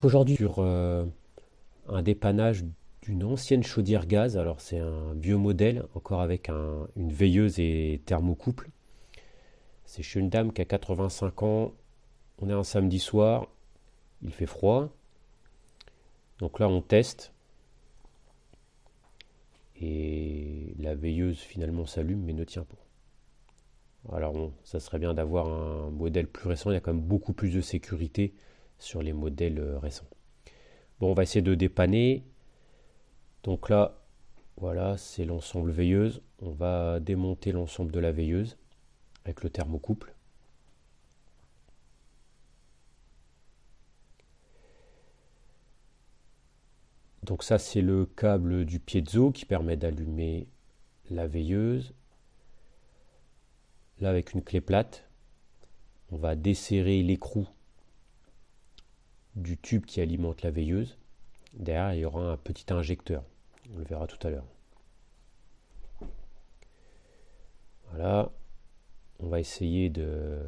Aujourd'hui, sur un dépannage d'une ancienne chaudière gaz. Alors, c'est un vieux modèle, encore avec une veilleuse et thermocouple. C'est chez une dame qui a 85 ans. On est un samedi soir, il fait froid. Donc là, on teste. Et la veilleuse finalement s'allume, mais ne tient pas. Alors, bon, ça serait bien d'avoir un modèle plus récent. Il y a quand même beaucoup plus de sécurité sur les modèles récents. Bon, on va essayer de dépanner. Donc là, voilà, c'est l'ensemble veilleuse. On va démonter l'ensemble de la veilleuse avec le thermocouple. Donc ça, c'est le câble du piezo qui permet d'allumer la veilleuse. Là, avec une clé plate, on va desserrer l'écrou du tube qui alimente la veilleuse. Derrière, il y aura un petit injecteur. On le verra tout à l'heure. Voilà. On va essayer de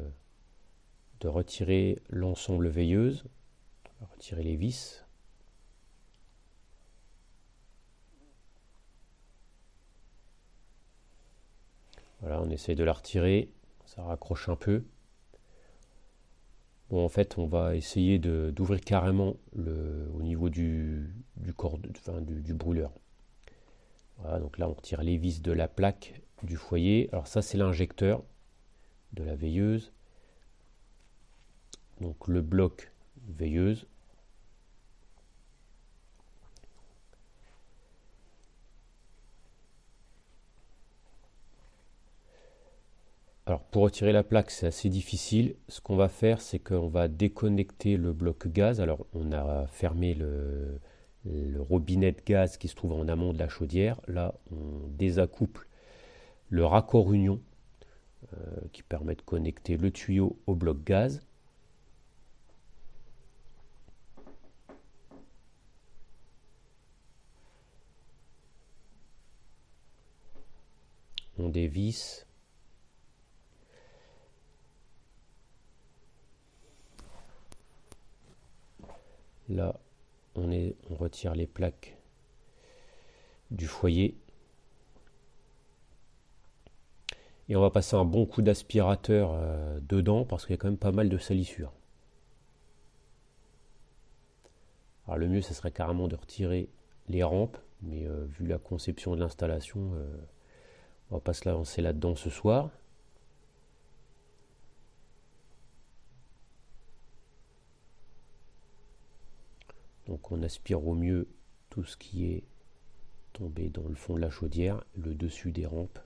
retirer l'ensemble veilleuse. On va retirer les vis. Voilà, on essaye de la retirer. Ça raccroche un peu. Bon, en fait, on va essayer d'ouvrir carrément au niveau du corps, du brûleur. Voilà, donc là, on retire les vis de la plaque du foyer. Alors ça, c'est l'injecteur de la veilleuse. Donc le bloc veilleuse. Alors pour retirer la plaque, c'est assez difficile. Ce qu'on va faire, c'est qu'on va déconnecter le bloc gaz. Alors on a fermé le robinet de gaz qui se trouve en amont de la chaudière. Là, on désaccouple le raccord union qui permet de connecter le tuyau au bloc gaz. On dévisse. Là, on retire les plaques du foyer. Et on va passer un bon coup d'aspirateur dedans parce qu'il y a quand même pas mal de salissures. Alors le mieux, ce serait carrément de retirer les rampes, mais vu la conception de l'installation, on va pas se lancer là-dedans ce soir. Donc on aspire au mieux tout ce qui est tombé dans le fond de la chaudière, le dessus des rampes.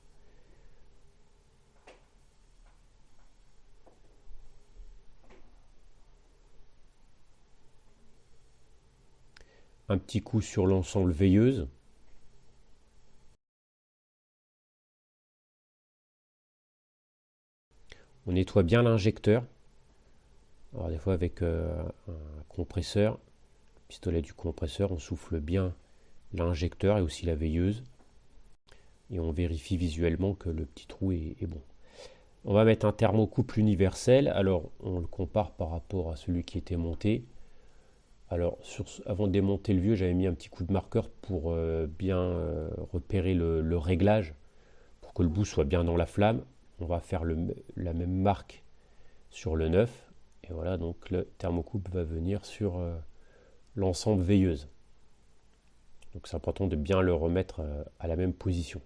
Un petit coup sur l'ensemble veilleuse. On nettoie bien l'injecteur. Alors des fois avec un compresseur, pistolet du compresseur, on souffle bien l'injecteur et aussi la veilleuse. Et on vérifie visuellement que le petit trou est bon. On va mettre un thermocouple universel. Alors on le compare par rapport à celui qui était monté. Alors avant de démonter le vieux, j'avais mis un petit coup de marqueur pour bien repérer le réglage, pour que le bout soit bien dans la flamme. On va faire la même marque sur le neuf. Et voilà, donc le thermocouple va venir sur l'ensemble veilleuse. Donc c'est important de bien le remettre à la même position.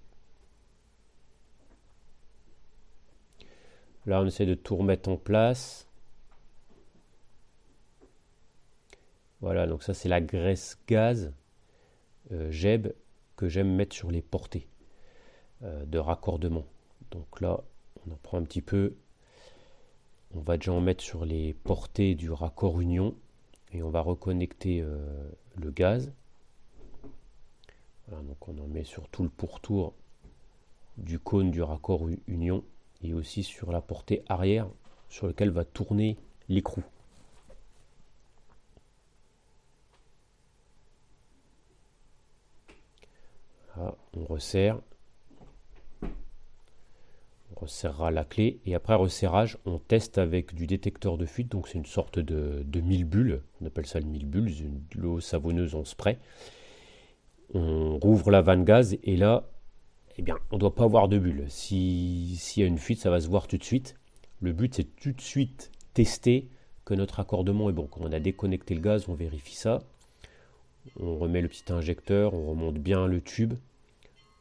Là, on essaie de tout remettre en place. Voilà, donc ça c'est la graisse gaz GEB que j'aime mettre sur les portées de raccordement. Donc là, on en prend un petit peu. On va déjà en mettre sur les portées du raccord union et on va reconnecter le gaz. Voilà, donc on en met sur tout le pourtour du cône du raccord union et aussi sur la portée arrière sur laquelle va tourner l'écrou. On resserre, on on serrera la clé et après resserrage, on teste avec du détecteur de fuite. Donc c'est une sorte de mille-bulles, on appelle ça le mille-bulles, de l'eau savonneuse en spray. On rouvre la vanne gaz et là, eh bien, on ne doit pas avoir de bulles. S'il y a une fuite, ça va se voir tout de suite. Le but, c'est tout de suite tester que notre accordement est bon. Quand on a déconnecté le gaz, on vérifie ça. On remet le petit injecteur, on remonte bien le tube.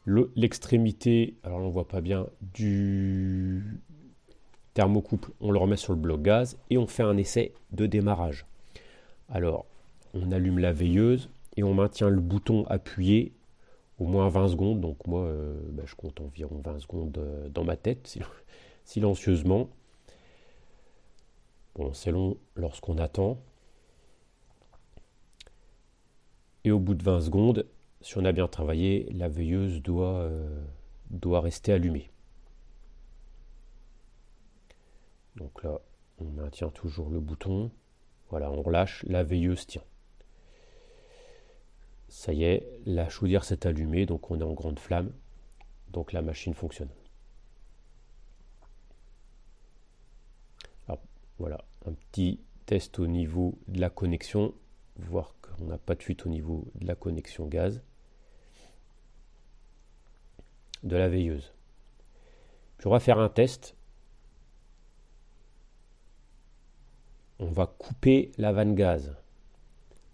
L'extrémité, alors on ne voit pas bien, du thermocouple, on le remet sur le bloc gaz et on fait un essai de démarrage. Alors, on allume la veilleuse et on maintient le bouton appuyé au moins 20 secondes. Donc moi, je compte environ 20 secondes dans ma tête, silencieusement. Bon, c'est long lorsqu'on attend. Et au bout de 20 secondes, si on a bien travaillé, la veilleuse doit rester allumée. Donc là, on maintient toujours le bouton. Voilà, on relâche, la veilleuse tient. Ça y est, la chaudière s'est allumée, donc on est en grande flamme. Donc la machine fonctionne. Alors, voilà, un petit test au niveau de la connexion. Voir qu'on n'a pas de fuite au niveau de la connexion gaz de la veilleuse. Puis on va faire un test. On va couper la vanne gaz.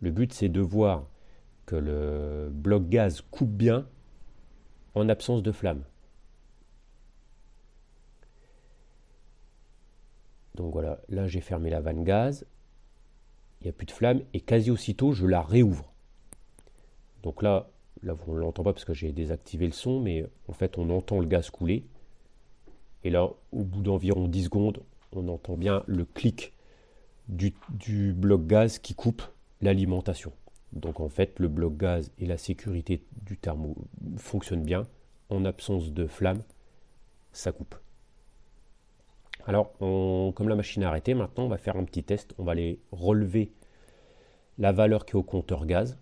Le but, c'est de voir que le bloc gaz coupe bien en absence de flamme. Donc voilà, là j'ai fermé la vanne gaz. Il n'y a plus de flamme et quasi aussitôt je la réouvre. Donc là on ne l'entend pas parce que j'ai désactivé le son, mais en fait on entend le gaz couler. Et là, au bout d'environ 10 secondes, on entend bien le clic du bloc gaz qui coupe l'alimentation. Donc en fait, le bloc gaz et la sécurité du thermo fonctionnent bien. En absence de flamme, ça coupe. Alors, comme la machine est arrêtée, maintenant on va faire un petit test. On va aller relever la valeur qui est au compteur gaz.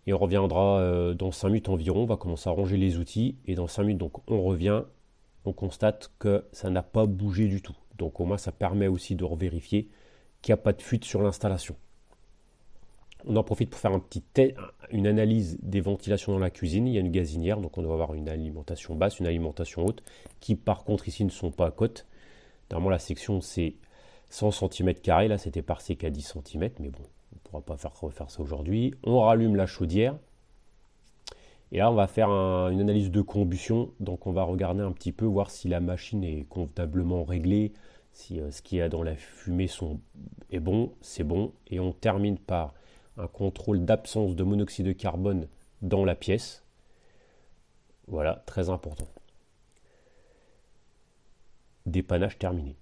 Et on reviendra dans 5 minutes environ. On va commencer à ranger les outils. Et dans 5 minutes, donc, on revient. On constate que ça n'a pas bougé du tout. Donc au moins, ça permet aussi de revérifier qu'il n'y a pas de fuite sur l'installation. On en profite pour faire une analyse des ventilations dans la cuisine. Il y a une gazinière, donc on doit avoir une alimentation basse, une alimentation haute, qui par contre ici ne sont pas à côte. Normalement la section c'est 100 cm², là c'était parsé qu'à 10 cm, mais bon, on ne pourra pas refaire ça aujourd'hui. On rallume la chaudière, et là on va faire une analyse de combustion, donc on va regarder un petit peu, voir si la machine est convenablement réglée, si ce qu'il y a dans la fumée est bon, c'est bon, et on termine par un contrôle d'absence de monoxyde de carbone dans la pièce. Voilà, très important. Dépannage terminé.